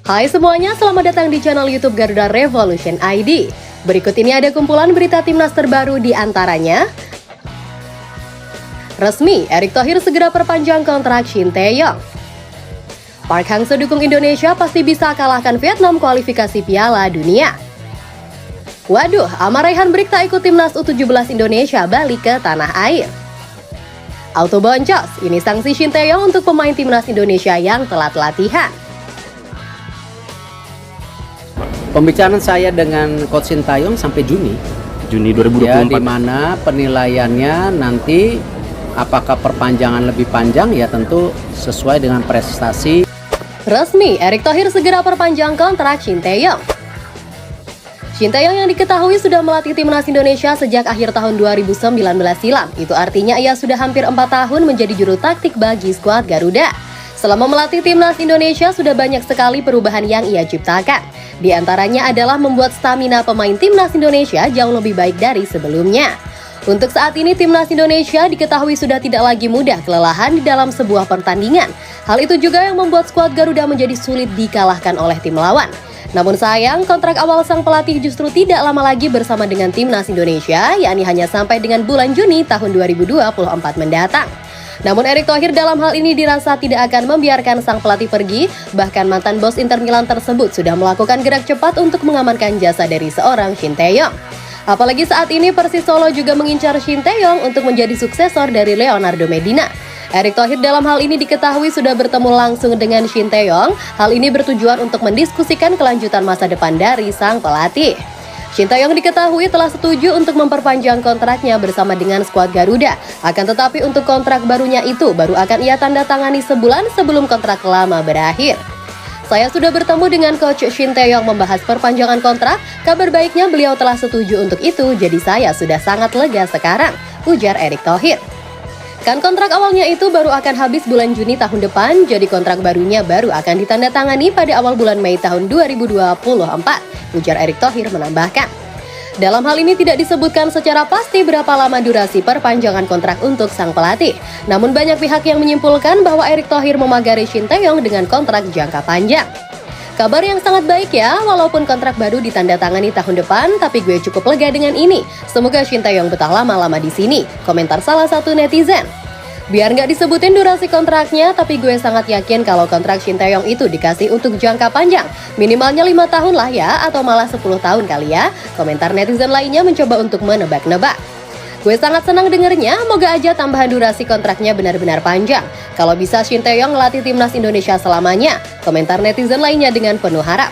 Hai semuanya, selamat datang di channel YouTube Garuda Revolution ID. Berikut ini ada kumpulan berita timnas terbaru, di antaranya: resmi, Erick Thohir segera perpanjang kontrak Shin Tae-yong. Park Hang-seo dukung Indonesia pasti bisa kalahkan Vietnam kualifikasi Piala Dunia. Waduh, Amar Raihan Brik tak ikut timnas U17 Indonesia balik ke tanah air. Auto boncos, ini sanksi Shin Tae-yong untuk pemain timnas Indonesia yang telat latihan. Pembicaraan saya dengan Coach Shin Tae-yong sampai Juni 2024. ya, di mana penilaiannya nanti apakah perpanjangan lebih panjang ya tentu sesuai dengan prestasi. Resmi, Erick Thohir segera perpanjang kontrak Shin Tae-yong. Shin Tae-yong yang diketahui sudah melatih timnas Indonesia sejak akhir tahun 2019 silam. Itu artinya ia sudah hampir 4 tahun menjadi juru taktik bagi skuad Garuda. Selama melatih timnas Indonesia sudah banyak sekali perubahan yang ia ciptakan. Di antaranya adalah membuat stamina pemain timnas Indonesia jauh lebih baik dari sebelumnya. Untuk saat ini timnas Indonesia diketahui sudah tidak lagi mudah kelelahan di dalam sebuah pertandingan. Hal itu juga yang membuat skuad Garuda menjadi sulit dikalahkan oleh tim lawan. Namun sayang, kontrak awal sang pelatih justru tidak lama lagi bersama dengan timnas Indonesia, yakni hanya sampai dengan bulan Juni tahun 2024 mendatang. Namun Erick Thohir dalam hal ini dirasa tidak akan membiarkan sang pelatih pergi, bahkan mantan bos Inter Milan tersebut sudah melakukan gerak cepat untuk mengamankan jasa dari seorang Shin Tae-yong. Apalagi saat ini Persis Solo juga mengincar Shin Tae-yong untuk menjadi suksesor dari Leonardo Medina. Erick Thohir dalam hal ini diketahui sudah bertemu langsung dengan Shin Tae-yong. Hal ini bertujuan untuk mendiskusikan kelanjutan masa depan dari sang pelatih. Shin Tae-yong diketahui telah setuju untuk memperpanjang kontraknya bersama dengan skuad Garuda. Akan tetapi untuk kontrak barunya itu baru akan ia tanda tangani sebulan sebelum kontrak lama berakhir. Saya sudah bertemu dengan Coach Shin Tae-yong membahas perpanjangan kontrak. Kabar baiknya beliau telah setuju untuk itu, jadi saya sudah sangat lega sekarang, ujar Erick Thohir. Kan kontrak awalnya itu baru akan habis bulan Juni tahun depan, jadi kontrak barunya baru akan ditandatangani pada awal bulan Mei tahun 2024, ujar Erick Thohir menambahkan. Dalam hal ini tidak disebutkan secara pasti berapa lama durasi perpanjangan kontrak untuk sang pelatih. Namun banyak pihak yang menyimpulkan bahwa Erick Thohir memagari Shin Tae-yong dengan kontrak jangka panjang. Kabar yang sangat baik ya, walaupun kontrak baru ditandatangani tahun depan, tapi gue cukup lega dengan ini. Semoga Shin Tae-yong betah lama-lama di sini, komentar salah satu netizen. Biar nggak disebutin durasi kontraknya, tapi gue sangat yakin kalau kontrak Shin Tae-yong itu dikasih untuk jangka panjang. Minimalnya 5 tahun lah ya, atau malah 10 tahun kali ya. Komentar netizen lainnya mencoba untuk menebak-nebak. Gue sangat senang dengernya, moga aja tambahan durasi kontraknya benar-benar panjang. Kalau bisa Shin Tae-yong ngelatih timnas Indonesia selamanya, komentar netizen lainnya dengan penuh harap.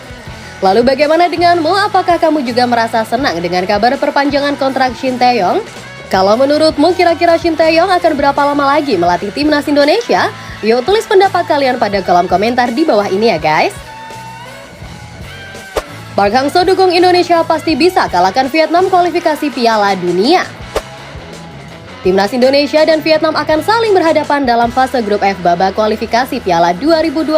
Lalu bagaimana denganmu? Apakah kamu juga merasa senang dengan kabar perpanjangan kontrak Shin Tae-yong? Kalau menurutmu kira-kira Shin Tae-yong akan berapa lama lagi melatih timnas Indonesia? Yuk tulis pendapat kalian pada kolom komentar di bawah ini ya guys. Park Hang-seo dukung Indonesia pasti bisa kalahkan Vietnam kualifikasi Piala Dunia. Timnas Indonesia dan Vietnam akan saling berhadapan dalam fase grup F babak kualifikasi Piala 2026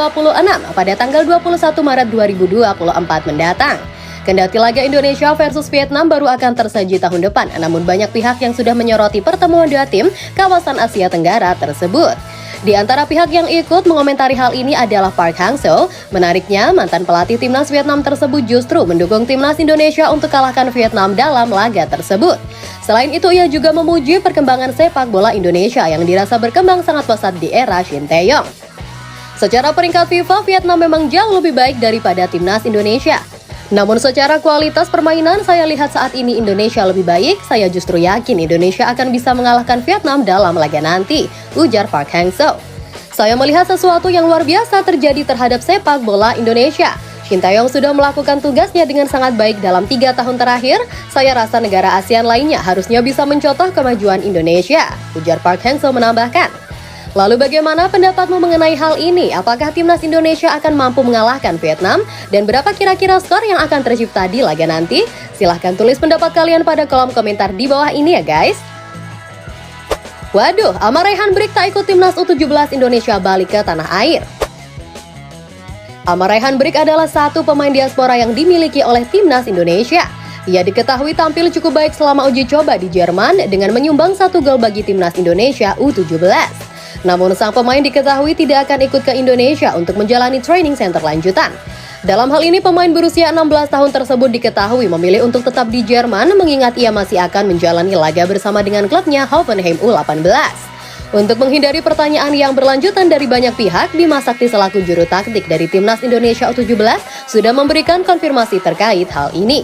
pada tanggal 21 Maret 2024 mendatang. Kendati laga Indonesia versus Vietnam baru akan tersaji tahun depan, namun banyak pihak yang sudah menyoroti pertemuan dua tim kawasan Asia Tenggara tersebut. Di antara pihak yang ikut mengomentari hal ini adalah Park Hang-seo. Menariknya, mantan pelatih timnas Vietnam tersebut justru mendukung timnas Indonesia untuk kalahkan Vietnam dalam laga tersebut. Selain itu, ia juga memuji perkembangan sepak bola Indonesia yang dirasa berkembang sangat pesat di era Shin Tae-yong. Secara peringkat FIFA, Vietnam memang jauh lebih baik daripada timnas Indonesia. Namun secara kualitas permainan saya lihat saat ini Indonesia lebih baik. Saya justru yakin Indonesia akan bisa mengalahkan Vietnam dalam laga nanti, ujar Park Hang-seo. Saya melihat sesuatu yang luar biasa terjadi terhadap sepak bola Indonesia. Shin Tae-yong sudah melakukan tugasnya dengan sangat baik dalam 3 tahun terakhir. Saya rasa negara ASEAN lainnya harusnya bisa mencontoh kemajuan Indonesia, ujar Park Hang-seo menambahkan. Lalu bagaimana pendapatmu mengenai hal ini? Apakah timnas Indonesia akan mampu mengalahkan Vietnam? Dan berapa kira-kira skor yang akan tercipta di laga nanti? Silahkan tulis pendapat kalian pada kolom komentar di bawah ini ya guys. Waduh, Amar Raihan Brik tak ikut timnas U17 Indonesia balik ke tanah air. Amar Raihan Brik adalah satu pemain diaspora yang dimiliki oleh timnas Indonesia. Ia diketahui tampil cukup baik selama uji coba di Jerman dengan menyumbang 1 gol bagi timnas Indonesia U17. Namun sang pemain diketahui tidak akan ikut ke Indonesia untuk menjalani training center lanjutan. Dalam hal ini, pemain berusia 16 tahun tersebut diketahui memilih untuk tetap di Jerman mengingat ia masih akan menjalani laga bersama dengan klubnya Hoffenheim U18. Untuk menghindari pertanyaan yang berlanjutan dari banyak pihak, Bima Sakti selaku juru taktik dari Timnas Indonesia U17 sudah memberikan konfirmasi terkait hal ini.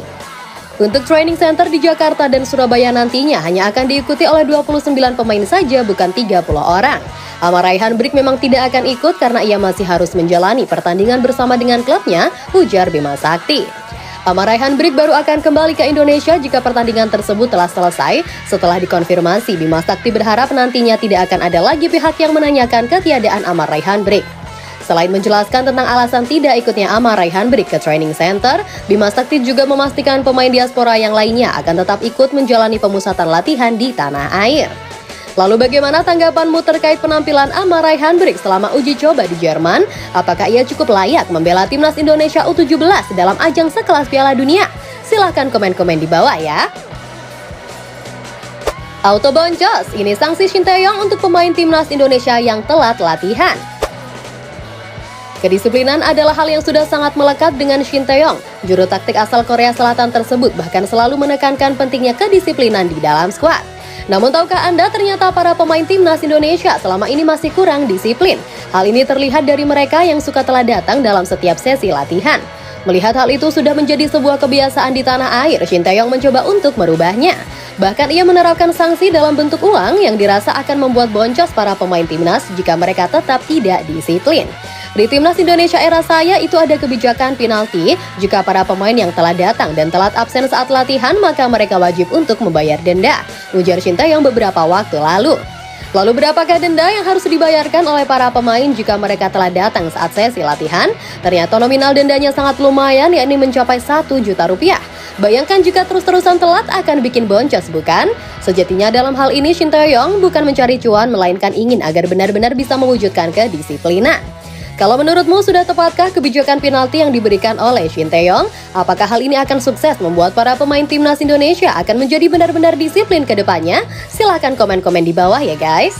Untuk training center di Jakarta dan Surabaya nantinya hanya akan diikuti oleh 29 pemain saja, bukan 30 orang. Amar Raihan Brik memang tidak akan ikut karena ia masih harus menjalani pertandingan bersama dengan klubnya, ujar Bima Sakti. Amar Raihan Brik baru akan kembali ke Indonesia jika pertandingan tersebut telah selesai. Setelah dikonfirmasi, Bima Sakti berharap nantinya tidak akan ada lagi pihak yang menanyakan ketiadaan Amar Raihan Brik. Selain menjelaskan tentang alasan tidak ikutnya Amar Raihan Brik ke training center, Bima Sakti juga memastikan pemain diaspora yang lainnya akan tetap ikut menjalani pemusatan latihan di tanah air. Lalu bagaimana tanggapanmu terkait penampilan Amar Raihan Brik selama uji coba di Jerman? Apakah ia cukup layak membela Timnas Indonesia U17 dalam ajang sekelas Piala Dunia? Silahkan komen-komen di bawah ya. Auto boncos, ini sanksi Shin Tae-yong untuk pemain Timnas Indonesia yang telat latihan. Kedisiplinan adalah hal yang sudah sangat melekat dengan Shin Tae-yong. Juru taktik asal Korea Selatan tersebut bahkan selalu menekankan pentingnya kedisiplinan di dalam skuad. Namun tahukah Anda ternyata para pemain Timnas Indonesia selama ini masih kurang disiplin. Hal ini terlihat dari mereka yang suka telah datang dalam setiap sesi latihan. Melihat hal itu sudah menjadi sebuah kebiasaan di tanah air, Shin Tae-yong mencoba untuk merubahnya. Bahkan ia menerapkan sanksi dalam bentuk uang yang dirasa akan membuat boncos para pemain Timnas jika mereka tetap tidak disiplin. Di Timnas Indonesia era saya itu ada kebijakan penalti jika para pemain yang telah datang dan telat absen saat latihan maka mereka wajib untuk membayar denda, ujar Shin Tae-yong beberapa waktu lalu. Lalu berapakah denda yang harus dibayarkan oleh para pemain jika mereka telah datang saat sesi latihan? Ternyata nominal dendanya sangat lumayan, yakni mencapai 1 juta rupiah. Bayangkan jika terus-terusan telat akan bikin boncos, bukan? Sejatinya dalam hal ini Shin Tae-yong bukan mencari cuan melainkan ingin agar benar-benar bisa mewujudkan kedisiplinan. Kalau menurutmu sudah tepatkah kebijakan penalti yang diberikan oleh Shin Tae-yong? Apakah hal ini akan sukses membuat para pemain Timnas Indonesia akan menjadi benar-benar disiplin ke depannya? Silahkan komen-komen di bawah ya guys.